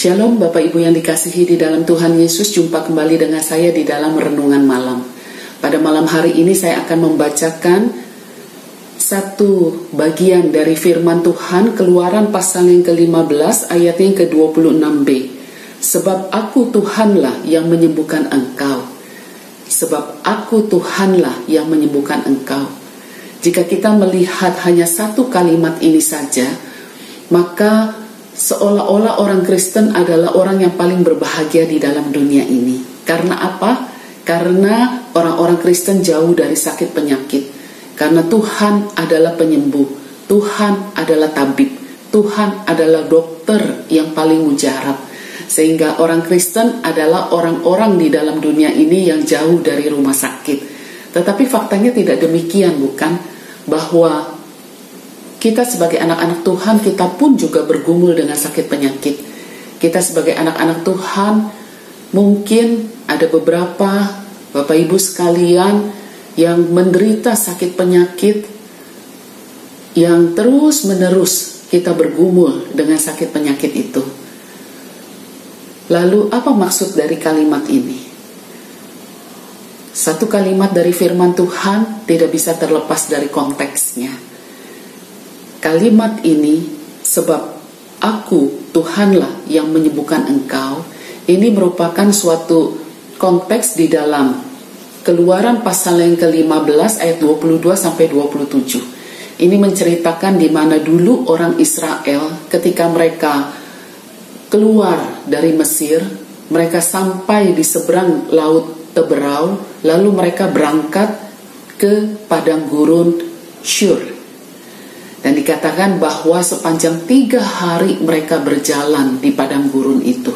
Shalom Bapak Ibu yang dikasihi di dalam Tuhan Yesus, jumpa kembali dengan saya di dalam Renungan Malam. Pada malam hari ini saya akan membacakan satu bagian dari firman Tuhan, Keluaran pasal yang ke-15 ayat yang ke-26b. Sebab aku Tuhanlah yang menyembuhkan engkau. Sebab aku Tuhanlah yang menyembuhkan engkau. Jika kita melihat hanya satu kalimat ini saja, maka seolah-olah orang Kristen adalah orang yang paling berbahagia di dalam dunia ini. Karena apa? Karena orang-orang Kristen jauh dari sakit penyakit. Karena Tuhan adalah penyembuh, Tuhan adalah tabib, Tuhan adalah dokter yang paling mujarab. Sehingga orang Kristen adalah orang-orang di dalam dunia ini yang jauh dari rumah sakit. Tetapi faktanya tidak demikian, bukan? Bahwa kita sebagai anak-anak Tuhan, kita pun juga bergumul dengan sakit penyakit. Kita sebagai anak-anak Tuhan, mungkin ada beberapa Bapak Ibu sekalian yang menderita sakit penyakit, yang terus-menerus kita bergumul dengan sakit penyakit itu. Lalu apa maksud dari kalimat ini? Satu kalimat dari firman Tuhan tidak bisa terlepas dari konteksnya. Kalimat ini, sebab aku Tuhanlah yang menyembuhkan engkau, ini merupakan suatu konteks di dalam Keluaran pasal yang ke-15 ayat 22 sampai 27. Ini menceritakan di mana dulu orang Israel ketika mereka keluar dari Mesir, mereka sampai di seberang laut Teberau, lalu mereka berangkat ke padang gurun Shur. Dan dikatakan bahwa sepanjang 3 hari mereka berjalan di padang gurun itu.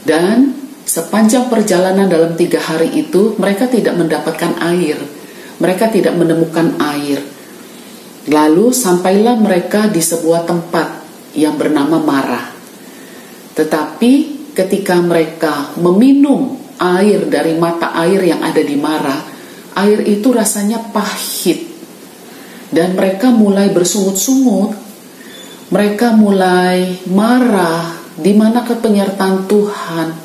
Dan sepanjang perjalanan dalam 3 hari itu, mereka tidak mendapatkan air. Mereka tidak menemukan air. Lalu sampailah mereka di sebuah tempat yang bernama Marah. Tetapi ketika mereka meminum air dari mata air yang ada di Marah, air itu rasanya pahit. Dan mereka mulai bersungut-sungut, mereka mulai marah. Di manakah penyertaan Tuhan?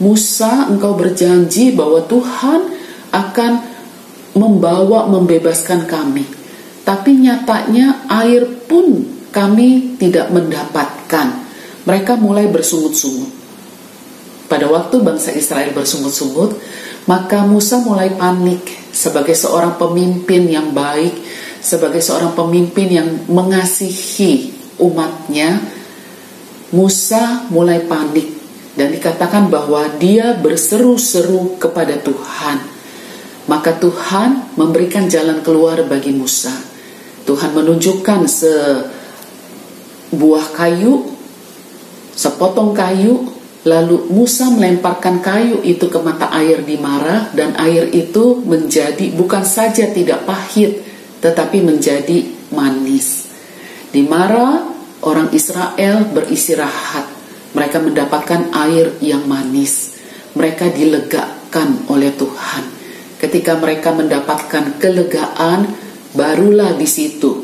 Musa, engkau berjanji bahwa Tuhan akan membebaskan kami. Tapi nyatanya air pun kami tidak mendapatkan. Mereka mulai bersungut-sungut. Pada waktu bangsa Israel bersungut-sungut, maka Musa mulai panik sebagai seorang pemimpin yang baik, sebagai seorang pemimpin yang mengasihi umatnya. Musa mulai panik dan dikatakan bahwa dia berseru-seru kepada Tuhan. Maka Tuhan memberikan jalan keluar bagi Musa. Tuhan menunjukkan sebuah kayu, sepotong kayu, lalu Musa melemparkan kayu itu ke mata air di Marah, dan air itu menjadi bukan saja tidak pahit, tetapi menjadi manis. Di Marah, orang Israel beristirahat. Mereka mendapatkan air yang manis. Mereka dilegakan oleh Tuhan. Ketika mereka mendapatkan kelegaan, barulah di situ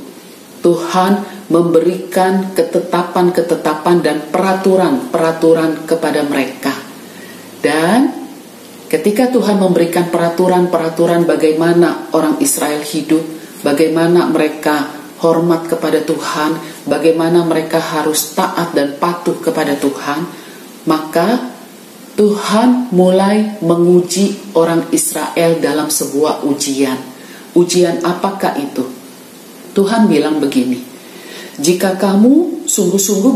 Tuhan memberikan ketetapan-ketetapan dan peraturan-peraturan kepada mereka. Dan ketika Tuhan memberikan peraturan-peraturan bagaimana orang Israel hidup, bagaimana mereka hormat kepada Tuhan, bagaimana mereka harus taat dan patuh kepada Tuhan, maka Tuhan mulai menguji orang Israel dalam sebuah ujian. Ujian apakah itu? Tuhan bilang begini, jika kamu sungguh-sungguh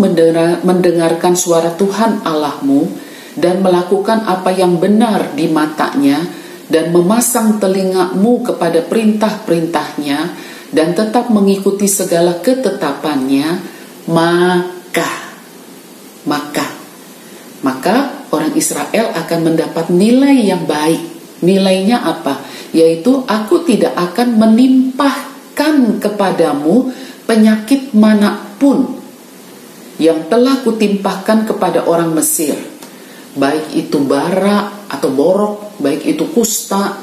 mendengarkan suara Tuhan Allahmu dan melakukan apa yang benar di matanya, dan memasang telingamu kepada perintah-perintahnya, dan tetap mengikuti segala ketetapannya, maka orang Israel akan mendapat nilai yang baik. Nilainya apa? Yaitu aku tidak akan menimpahkan kepadamu penyakit manapun yang telah kutimpahkan kepada orang Mesir, baik itu bara atau borok, baik itu kusta,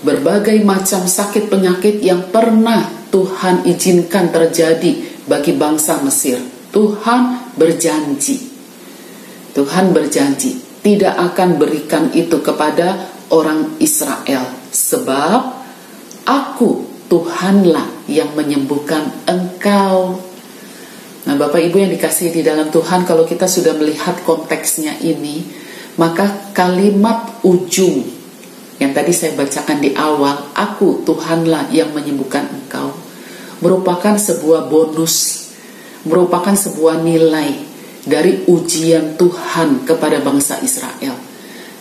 berbagai macam sakit penyakit yang pernah Tuhan izinkan terjadi bagi bangsa Mesir. Tuhan berjanji tidak akan berikan itu kepada orang Israel, sebab aku Tuhanlah yang menyembuhkan engkau. Nah, Bapak Ibu yang dikasihi di dalam Tuhan, kalau kita sudah melihat konteksnya ini, maka kalimat ujung yang tadi saya bacakan di awal, aku Tuhanlah yang menyembuhkan engkau, merupakan sebuah bonus, merupakan sebuah nilai dari ujian Tuhan kepada bangsa Israel.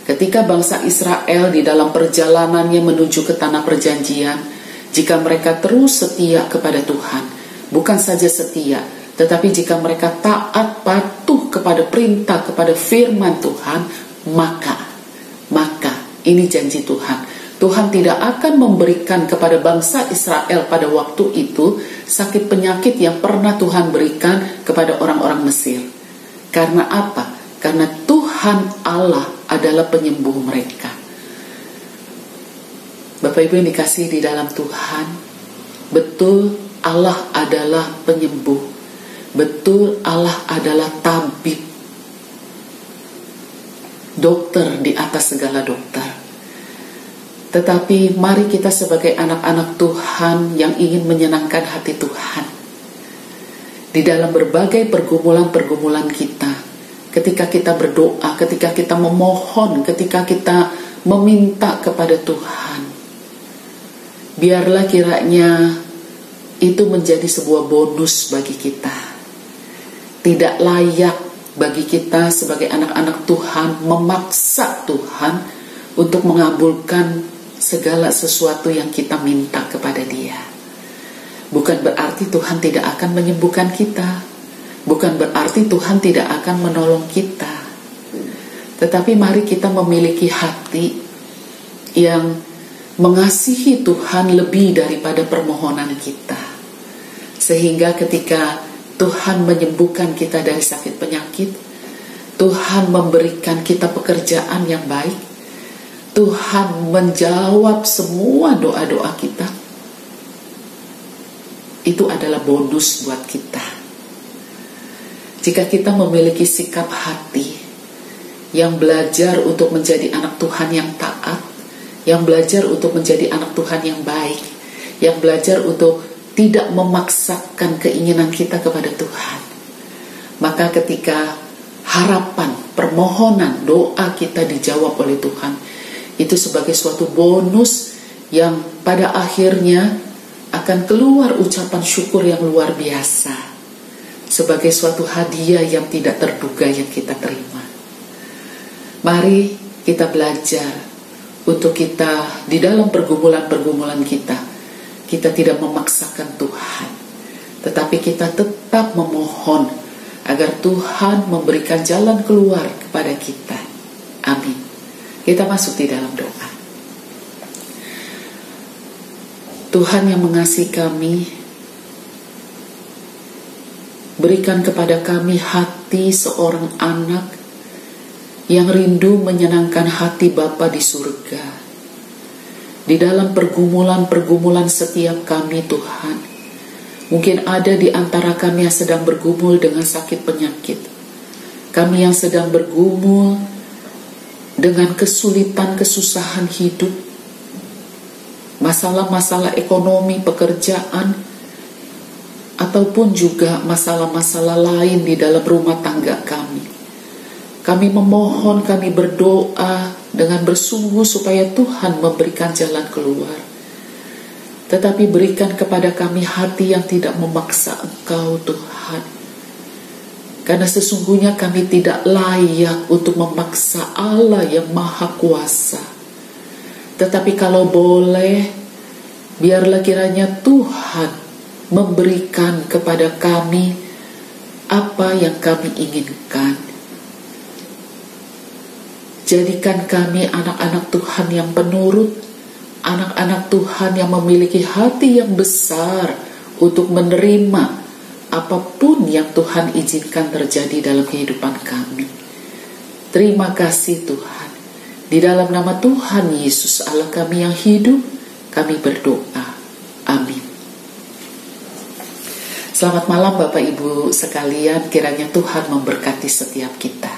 Ketika bangsa Israel di dalam perjalanannya menuju ke tanah perjanjian, jika mereka terus setia kepada Tuhan, bukan saja setia, tetapi jika mereka taat patuh kepada perintah, kepada firman Tuhan, maka ini janji Tuhan. Tuhan tidak akan memberikan kepada bangsa Israel pada waktu itu sakit penyakit yang pernah Tuhan berikan kepada orang-orang Mesir. Karena apa? Karena Tuhan Allah adalah penyembuh mereka. Bapak Ibu yang dikasihi di dalam Tuhan, betul Allah adalah penyembuh. Betul Allah adalah tabib, dokter di atas segala dokter. Tetapi mari kita sebagai anak-anak Tuhan yang ingin menyenangkan hati Tuhan, di dalam berbagai pergumulan-pergumulan kita, ketika kita berdoa, ketika kita memohon, ketika kita meminta kepada Tuhan, biarlah kiranya itu menjadi sebuah bonus bagi kita. Tidak layak bagi kita sebagai anak-anak Tuhan memaksa Tuhan untuk mengabulkan segala sesuatu yang kita minta kepada Dia. Bukan berarti Tuhan tidak akan menyembuhkan kita, bukan berarti Tuhan tidak akan menolong kita. Tetapi mari kita memiliki hati yang mengasihi Tuhan lebih daripada permohonan kita, sehingga ketika Tuhan menyembuhkan kita dari sakit penyakit, Tuhan memberikan kita pekerjaan yang baik, Tuhan menjawab semua doa-doa kita, itu adalah bonus buat kita. Jika kita memiliki sikap hati yang belajar untuk menjadi anak Tuhan yang taat, yang belajar untuk menjadi anak Tuhan yang baik, yang belajar untuk tidak memaksakan keinginan kita kepada Tuhan, maka ketika harapan, permohonan, doa kita dijawab oleh Tuhan, itu sebagai suatu bonus yang pada akhirnya akan keluar ucapan syukur yang luar biasa, sebagai suatu hadiah yang tidak terduga yang kita terima. Mari kita belajar untuk kita di dalam pergumulan-pergumulan kita tidak memaksakan Tuhan, tetapi kita tetap memohon agar Tuhan memberikan jalan keluar kepada kita. Amin. Kita masuk di dalam doa. Tuhan yang mengasihi kami, berikan kepada kami hati seorang anak yang rindu menyenangkan hati Bapa di surga. Di dalam pergumulan-pergumulan setiap kami Tuhan, mungkin ada di antara kami yang sedang bergumul dengan sakit penyakit, kami yang sedang bergumul dengan kesulitan, kesusahan hidup, masalah-masalah ekonomi, pekerjaan, ataupun juga masalah-masalah lain di dalam rumah tangga kami. Kami memohon, kami berdoa dengan bersungguh supaya Tuhan memberikan jalan keluar. Tetapi berikan kepada kami hati yang tidak memaksa Engkau Tuhan, karena sesungguhnya kami tidak layak untuk memaksa Allah yang Maha Kuasa. Tetapi kalau boleh, biarlah kiranya Tuhan memberikan kepada kami apa yang kami inginkan. Jadikan kami anak-anak Tuhan yang penurut, anak-anak Tuhan yang memiliki hati yang besar untuk menerima apapun yang Tuhan izinkan terjadi dalam kehidupan kami. Terima kasih Tuhan. Di dalam nama Tuhan Yesus Allah kami yang hidup, kami berdoa. Amin. Selamat malam Bapak Ibu sekalian, kiranya Tuhan memberkati setiap kita.